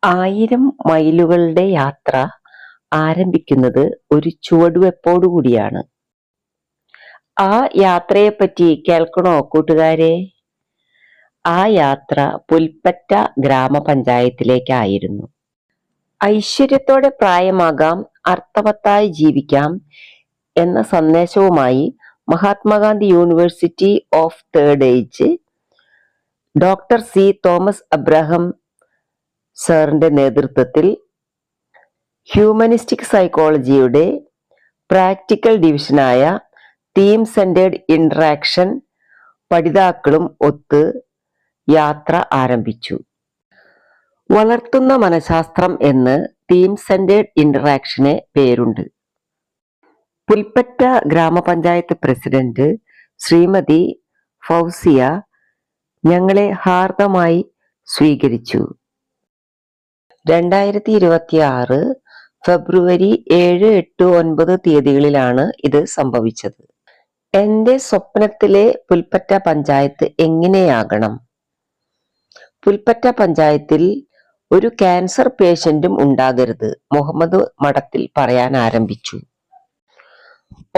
1000 മൈലുകളുടെ യാത്ര ആരംഭിക്കുന്നത് ഒരു ചുവടുവെപ്പോടുകൂടിയാണ്. ആ യാത്രയെപ്പറ്റി കേൾക്കണോ കൂട്ടുകാരെ? ആ യാത്ര പുൽപ്പറ്റ ഗ്രാമപഞ്ചായത്തിലേക്കായിരുന്നു. ഐശ്വര്യത്തോടെ പ്രായമാകാം, അർത്ഥവത്തായി ജീവിക്കാം എന്ന സന്ദേശവുമായി Mahatma Gandhi university of third age doctor C Thomas Abraham സാറിന്റെ നേതൃത്വത്തിൽ ഹ്യൂമനിസ്റ്റിക് സൈക്കോളജിയുടെ പ്രാക്ടിക്കൽ ഡിവിഷനായ തീം സെന്റേർഡ് ഇന്ററാക്ഷൻ പഠിതാക്കളും ഒത്ത് യാത്ര ആരംഭിച്ചു. വളർത്തുന്ന മനഃശാസ്ത്രം എന്ന് തീം സെന്റേർഡ് ഇന്ററാക്ഷന് പേരുണ്ട്. പുൽപ്പറ്റ ഗ്രാമപഞ്ചായത്ത് പ്രസിഡന്റ് ശ്രീമതി ഫൗസിയ ഞങ്ങളെ ഹാർദമായി സ്വീകരിച്ചു. 2026 ഫെബ്രുവരി 7, 8, 9 തീയതികളിലാണ് ഇത് സംഭവിച്ചത്. എന്റെ സ്വപ്നത്തിലെ പുൽപ്പറ്റ പഞ്ചായത്ത് എങ്ങനെയാകണം? പുൽപ്പറ്റ പഞ്ചായത്തിൽ ഒരു ക്യാൻസർ പേഷ്യന്റും ഉണ്ടാകരുത്, മുഹമ്മദ് മഠത്തിൽ പറയാൻ ആരംഭിച്ചു.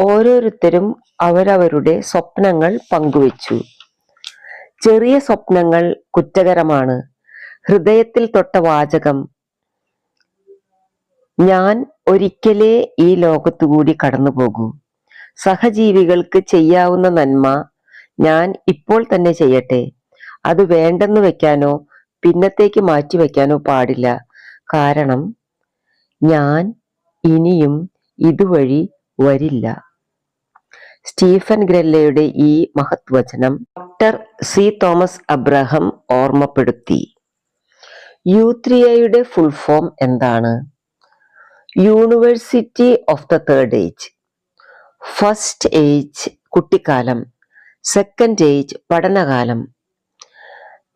ഓരോരുത്തരും അവരവരുടെ സ്വപ്നങ്ങൾ പങ്കുവച്ചു. ചെറിയ സ്വപ്നങ്ങൾ കുറ്റകരമാണ്. ഹൃദയത്തിൽ തൊട്ട വാചകം, ഞാൻ ഒരിക്കലേ ഈ ലോകത്തുകൂടി കടന്നു പോകൂ. സഹജീവികൾക്ക് ചെയ്യാവുന്ന നന്മ ഞാൻ ഇപ്പോൾ തന്നെ ചെയ്യട്ടെ. അത് വേണ്ടെന്ന് വെക്കാനോ പിന്നത്തേക്ക് മാറ്റിവെക്കാനോ പാടില്ല. കാരണം ഞാൻ ഇനിയും ഇതുവഴി വരില്ല. സ്റ്റീഫൻ ഗ്രല്ലയുടെ ഈ മഹത്വചനം ഡോക്ടർ സി തോമസ് അബ്രഹാം ഓർമ്മപ്പെടുത്തി. U3A ഫുൾ ഫോം എന്താണ്? University of the third age. First age കുട്ടിക്കാലം, സെക്കൻഡ് ഏജ് പഠനകാലം,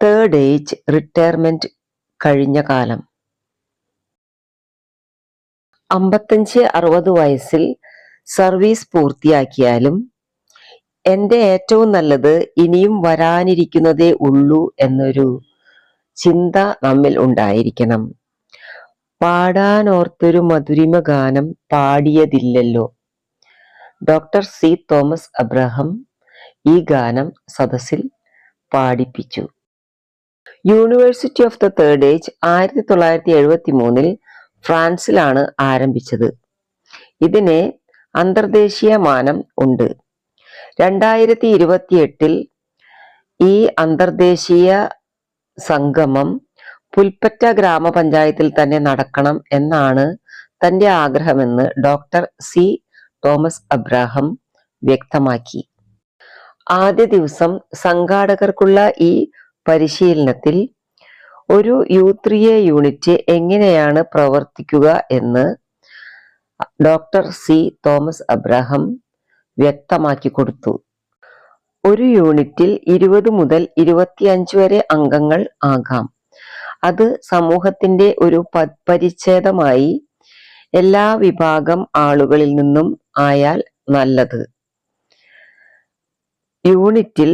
തേർഡ് ഏജ് റിട്ടയർമെന്റ് കഴിഞ്ഞ കാലം. 55-60 വയസ്സിൽ സർവീസ് പൂർത്തിയാക്കിയാലും എൻ്റെ ഏറ്റവും നല്ലത് ഇനിയും വരാനിരിക്കുന്നതേ ഉള്ളൂ എന്നൊരു ചിന്ത നമ്മിൽ ഉണ്ടായിരിക്കണം. പാടാനോർത്തൊരു മധുരിമ ഗാനം പാടിയതില്ലല്ലോ. ഡോക്ടർ സി തോമസ് അബ്രഹാം ഈ ഗാനം സദസ്സിൽ പാടിപ്പിച്ചു. University of the third age 1973 ഫ്രാൻസിലാണ് ആരംഭിച്ചത്. ഇതിന് അന്തർദേശീയ മാനം ഉണ്ട്. 2028 ഈ അന്തർദേശീയ സംഗമം പുൽപ്പറ്റ ഗ്രാമപഞ്ചായത്തിൽ തന്നെ നടക്കണം എന്നാണ് തന്റെ ആഗ്രഹമെന്ന് ഡോക്ടർ സി തോമസ് അബ്രഹാം വ്യക്തമാക്കി. ആദ്യ ദിവസം സംഘാടകർക്കുള്ള ഈ പരിശീലനത്തിൽ ഒരു U3A യൂണിറ്റ് എങ്ങനെയാണ് പ്രവർത്തിക്കുക എന്ന് ഡോക്ടർ സി തോമസ് അബ്രഹാം വ്യക്തമാക്കി കൊടുത്തു. ഒരു യൂണിറ്റിൽ 20 മുതൽ 25 വരെ അംഗങ്ങൾ ആകാം. അത് സമൂഹത്തിന്റെ ഒരു പരിച്ഛേദമായി എല്ലാ വിഭാഗം ആളുകളിൽ നിന്നും ആയാൽ നല്ലത്. യൂണിറ്റിൽ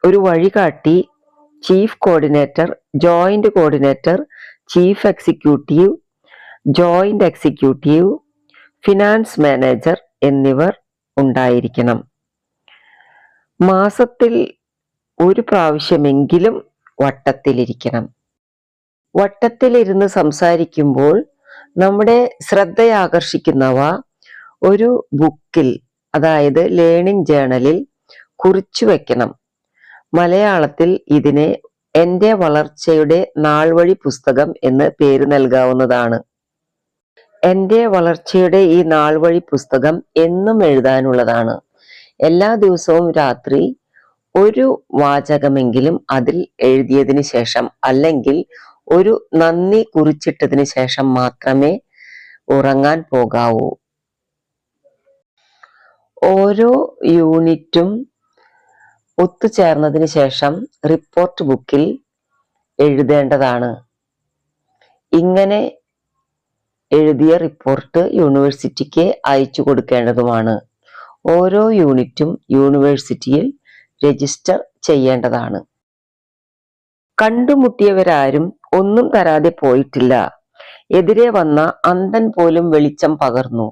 ഒരു വഴികാട്ടി, chief coordinator, joint coordinator, chief executive, joint executive, finance manager എന്നിവർ ഉണ്ടായിരിക്കണം. മാസത്തിൽ ഒരു പ്രാവശ്യമെങ്കിലും വട്ടത്തിലിരിക്കണം. വട്ടത്തിലിരുന്ന് സംസാരിക്കുമ്പോൾ നമ്മുടെ ശ്രദ്ധയാകർഷിക്കുന്നവ ഒരു ബുക്കിൽ, അതായത് ലേണിംഗ് ജേണലിൽ കുറിച്ചു വെക്കണം. മലയാളത്തിൽ ഇതിനെ എൻ്റെ വളർച്ചയുടെ നാൾവഴി പുസ്തകം എന്ന് പേര് നൽകാവുന്നതാണ്. എൻ്റെ വളർച്ചയുടെ ഈ നാൾവഴി പുസ്തകം എന്നും എഴുതാനുള്ളതാണ്. എല്ലാ ദിവസവും രാത്രി ഒരു വാചകമെങ്കിലും അതിൽ എഴുതിയതിനു ശേഷം അല്ലെങ്കിൽ ഒരു നന്ദി കുറിച്ചിട്ടതിന് ശേഷം മാത്രമേ ഉറങ്ങാൻ പോകാവൂ. ഓരോ യൂണിറ്റും ഒത്തുചേർന്നതിന് ശേഷം റിപ്പോർട്ട് ബുക്കിൽ എഴുതേണ്ടതാണ്. ഇങ്ങനെ എഴുതിയ റിപ്പോർട്ട് യൂണിവേഴ്സിറ്റിക്ക് അയച്ചു കൊടുക്കേണ്ടതുമാണ്. ഓരോ യൂണിറ്റും യൂണിവേഴ്സിറ്റിയിൽ രജിസ്റ്റർ ചെയ്യേണ്ടതാണ്. കണ്ടുമുട്ടിയവരാരും ഒന്നും തരാതെ പോയിട്ടില്ല. എതിരെ വന്ന അന്ധൻ പോലും വെളിച്ചം പകർന്നു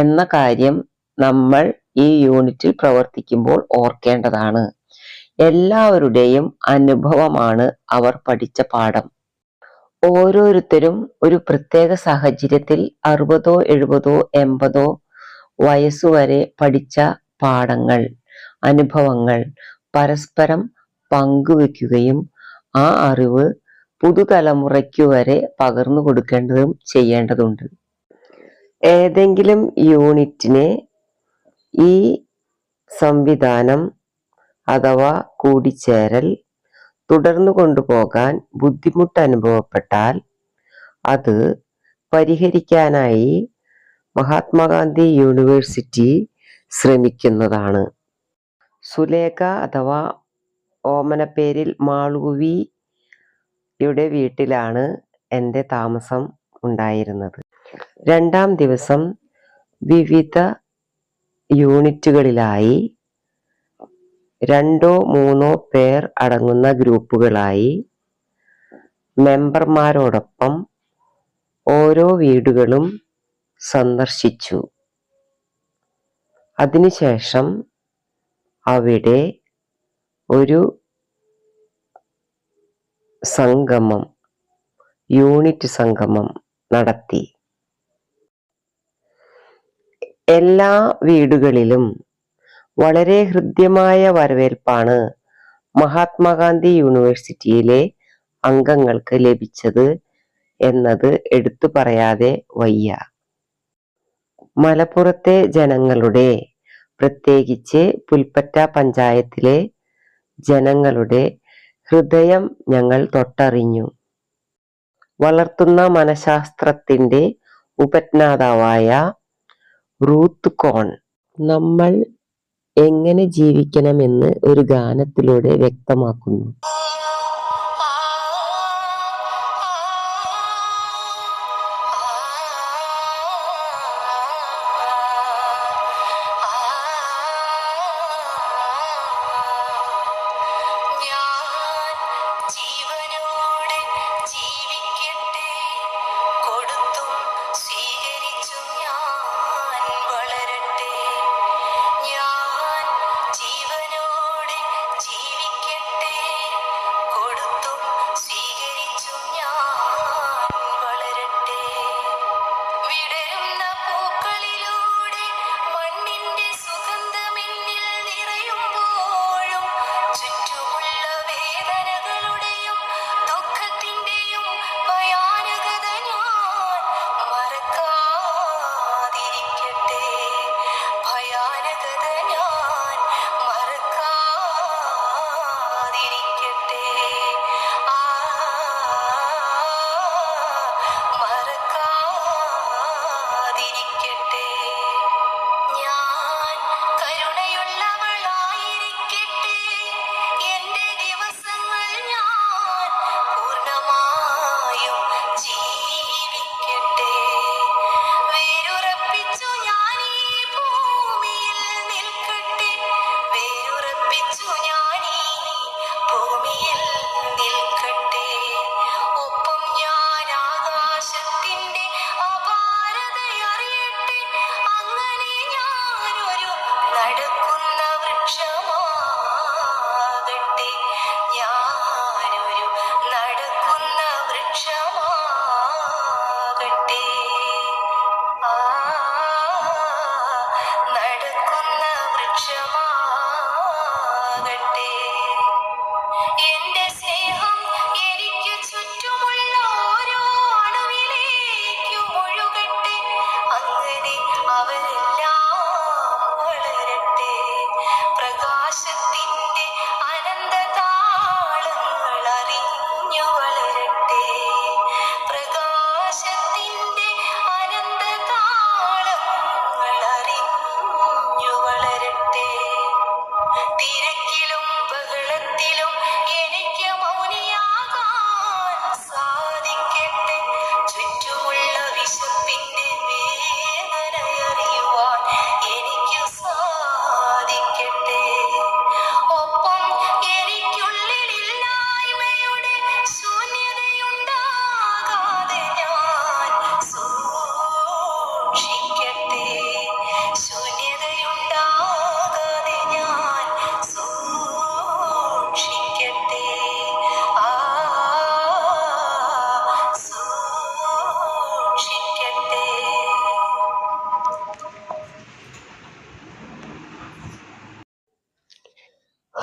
എന്ന കാര്യം നമ്മൾ ഈ യൂണിറ്റിൽ പ്രവർത്തിക്കുമ്പോൾ ഓർക്കേണ്ടതാണ്. എല്ലാവരുടെയും അനുഭവമാണ് അവർ പഠിച്ച പാഠം. ഓരോരുത്തരും ഒരു പ്രത്യേക സാഹചര്യത്തിൽ 60, 70, 80 വയസ്സുവരെ പഠിച്ച പാഠങ്ങൾ, അനുഭവങ്ങൾ പരസ്പരം പങ്കുവെക്കുകയും ആ അറിവ് പുതുതലമുറയ്ക്കു വരെ പകർന്നു കൊടുക്കേണ്ടതും ചെയ്യേണ്ടതുണ്ട്. ഏതെങ്കിലും യൂണിറ്റിനെ ഈ സംവിധാനം അഥവാ കൂടിച്ചേരൽ തുടർന്നു കൊണ്ടുപോകാൻ ബുദ്ധിമുട്ട് അനുഭവപ്പെട്ടാൽ അത് പരിഹരിക്കാനായി മഹാത്മാഗാന്ധി യൂണിവേഴ്സിറ്റി ശ്രമിക്കുന്നതാണ്. സുലേഖ അഥവാ ഓമനപ്പേരിൽ മാളൂവിയുടെ വീട്ടിലാണ് എൻ്റെ താമസം ഉണ്ടായിരുന്നത്. 2-ാം ദിവസം വിവിധ യൂണിറ്റുകളിലായി 2-3 പേർ അടങ്ങുന്ന ഗ്രൂപ്പുകളായി മെമ്പർമാരോടൊപ്പം ഓരോ വീടുകളും സന്ദർശിച്ചു. അതിനുശേഷം അവിടെ ഒരു സംഗമം, യൂണിറ്റ് സംഗമം നടത്തി. എല്ലാ വീടുകളിലും വളരെ ഹൃദ്യമായ വരവേൽപ്പാണ് മഹാത്മാഗാന്ധി യൂണിവേഴ്സിറ്റിയിലെ അംഗങ്ങൾക്ക് ലഭിച്ചത് എന്നത് എടുത്തു പറയാതെ വയ്യ. മലപ്പുറത്തെ ജനങ്ങളുടെ, പ്രത്യേകിച്ച് പുൽപ്പറ്റ പഞ്ചായത്തിലെ ജനങ്ങളുടെ ഹൃദയം ഞങ്ങൾ തൊട്ടറിഞ്ഞു. വളർത്തുന്ന മനഃശാസ്ത്രത്തിന്റെ ഉപജ്ഞാതാവായ റൂത്ത് കോൺ നമ്മൾ എങ്ങനെ ജീവിക്കണമെന്ന് ഒരു ഗാനത്തിലൂടെ വ്യക്തമാക്കുന്നു.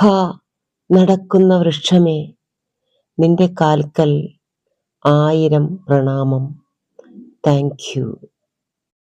ഹാ, നടക്കുന്ന വൃക്ഷമേ, നിന്റെ കാൽക്കൽ 1000 പ്രണാമം. Thank you.